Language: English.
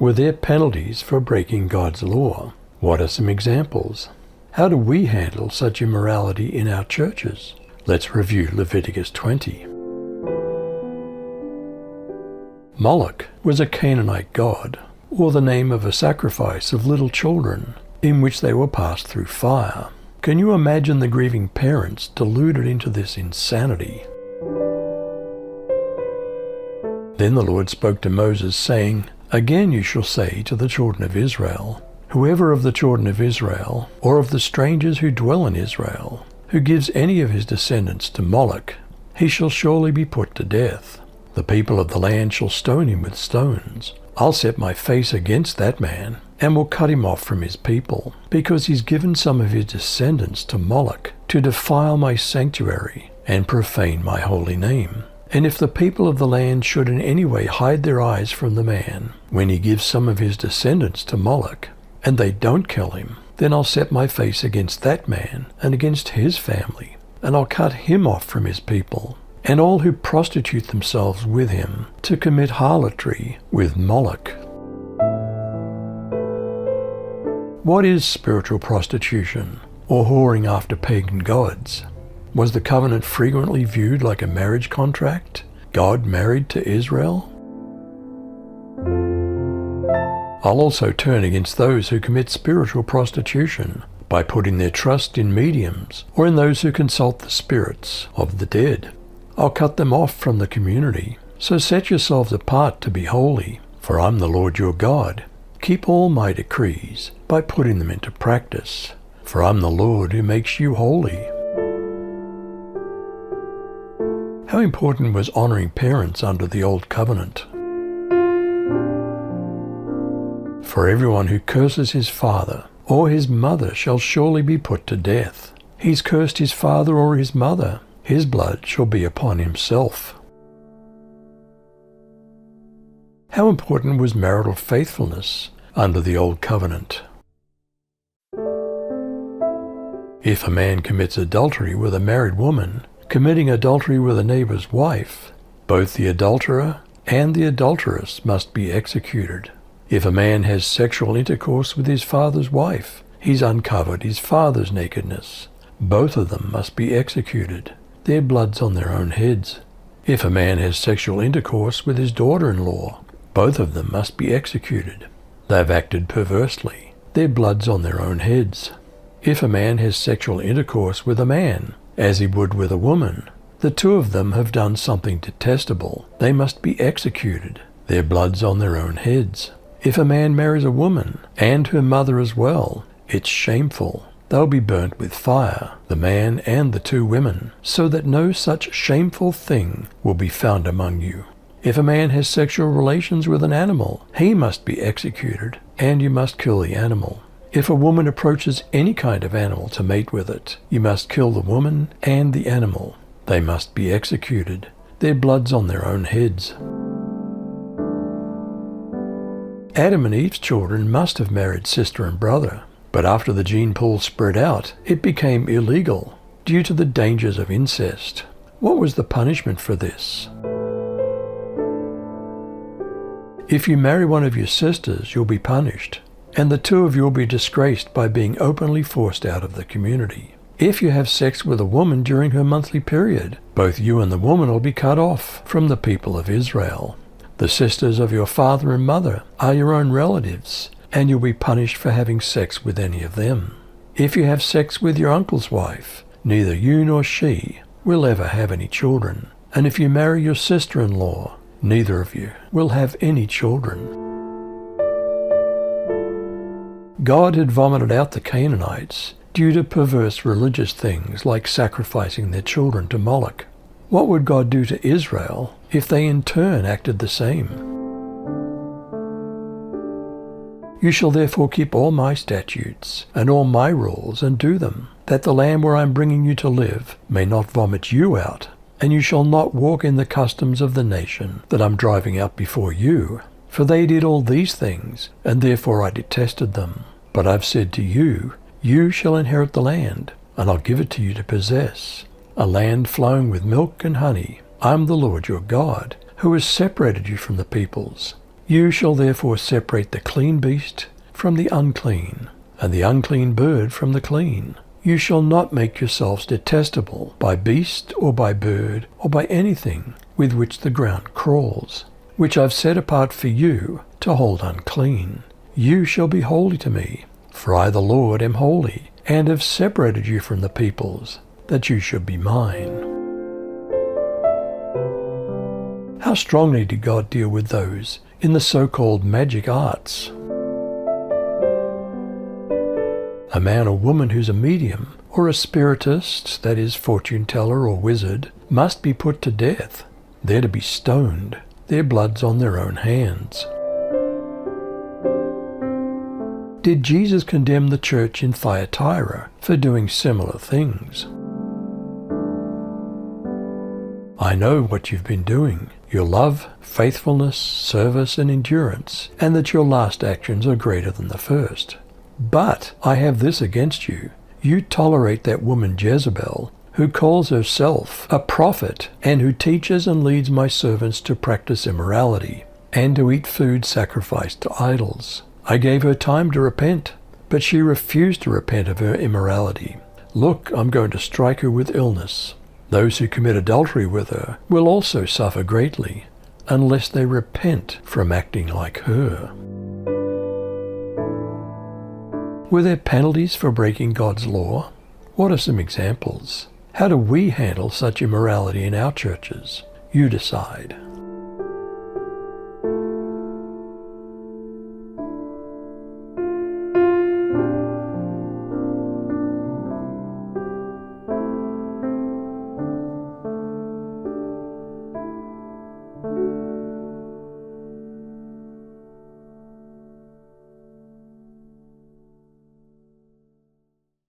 Were there penalties for breaking God's law? What are some examples? How do we handle such immorality in our churches? Let's review Leviticus 20. Moloch was a Canaanite god, or the name of a sacrifice of little children, in which they were passed through fire. Can you imagine the grieving parents deluded into this insanity? Then the Lord spoke to Moses, saying, Again you shall say to the children of Israel, Whoever of the children of Israel, or of the strangers who dwell in Israel, who gives any of his descendants to Moloch, he shall surely be put to death. The people of the land shall stone him with stones. I'll set my face against that man, and will cut him off from his people, because he's given some of his descendants to Moloch, to defile my sanctuary, and profane my holy name. And if the people of the land should in any way hide their eyes from the man, when he gives some of his descendants to Moloch, and they don't kill him, then I'll set my face against that man, and against his family, and I'll cut him off from his people, and all who prostitute themselves with him, to commit harlotry with Moloch. What is spiritual prostitution, or whoring after pagan gods? Was the covenant frequently viewed like a marriage contract, God married to Israel? I'll also turn against those who commit spiritual prostitution by putting their trust in mediums or in those who consult the spirits of the dead. I'll cut them off from the community. So set yourselves apart to be holy, for I'm the Lord your God. Keep all my decrees by putting them into practice, for I'm the Lord who makes you holy. How important was honoring parents under the Old Covenant? For everyone who curses his father or his mother shall surely be put to death. He's cursed his father or his mother. His blood shall be upon himself. How important was marital faithfulness under the Old Covenant? If a man commits adultery with a married woman, committing adultery with a neighbor's wife, both the adulterer and the adulteress must be executed. If a man has sexual intercourse with his father's wife, he's uncovered his father's nakedness. Both of them must be executed. Their blood's on their own heads. If a man has sexual intercourse with his daughter-in-law, both of them must be executed. They've acted perversely. Their blood's on their own heads. If a man has sexual intercourse with a man, as he would with a woman, the two of them have done something detestable. They must be executed. Their blood's on their own heads. If a man marries a woman, and her mother as well, it's shameful. They'll be burnt with fire, the man and the two women, so that no such shameful thing will be found among you. If a man has sexual relations with an animal, he must be executed, and you must kill the animal. If a woman approaches any kind of animal to mate with it, you must kill the woman and the animal. They must be executed. Their blood's on their own heads. Adam and Eve's children must have married sister and brother, but after the gene pool spread out, it became illegal due to the dangers of incest. What was the punishment for this? If you marry one of your sisters, you'll be punished, and the two of you will be disgraced by being openly forced out of the community. If you have sex with a woman during her monthly period, both you and the woman will be cut off from the people of Israel. The sisters of your father and mother are your own relatives, and you'll be punished for having sex with any of them. If you have sex with your uncle's wife, neither you nor she will ever have any children. And if you marry your sister-in-law, neither of you will have any children. God had vomited out the Canaanites due to perverse religious things like sacrificing their children to Moloch. What would God do to Israel if they in turn acted the same? You shall therefore keep all my statutes and all my rules and do them, that the land where I am bringing you to live may not vomit you out, and you shall not walk in the customs of the nation that I'm driving out before you. For they did all these things, and therefore I detested them. But I've said to you, you shall inherit the land, and I'll give it to you to possess, a land flowing with milk and honey. I'm the Lord your God, who has separated you from the peoples, You shall therefore separate the clean beast from the unclean, and the unclean bird from the clean. You shall not make yourselves detestable by beast or by bird or by anything with which the ground crawls, which I've set apart for you to hold unclean. You shall be holy to me, for I the Lord am holy, and have separated you from the peoples, that you should be mine. How strongly did God deal with those in the so-called magic arts? A man or woman who's a medium, or a spiritist, that is, fortune teller or wizard, must be put to death. They're to be stoned. Their blood's on their own hands. Did Jesus condemn the church in Thyatira for doing similar things? I know what you've been doing, your love, faithfulness, service, and endurance, and that your last actions are greater than the first. But I have this against you. You tolerate that woman Jezebel, who calls herself a prophet, and who teaches and leads my servants to practice immorality, and to eat food sacrificed to idols. I gave her time to repent, but she refused to repent of her immorality. Look, I'm going to strike her with illness. Those who commit adultery with her will also suffer greatly, unless they repent from acting like her. Were there penalties for breaking God's law? What are some examples? How do we handle such immorality in our churches? You decide.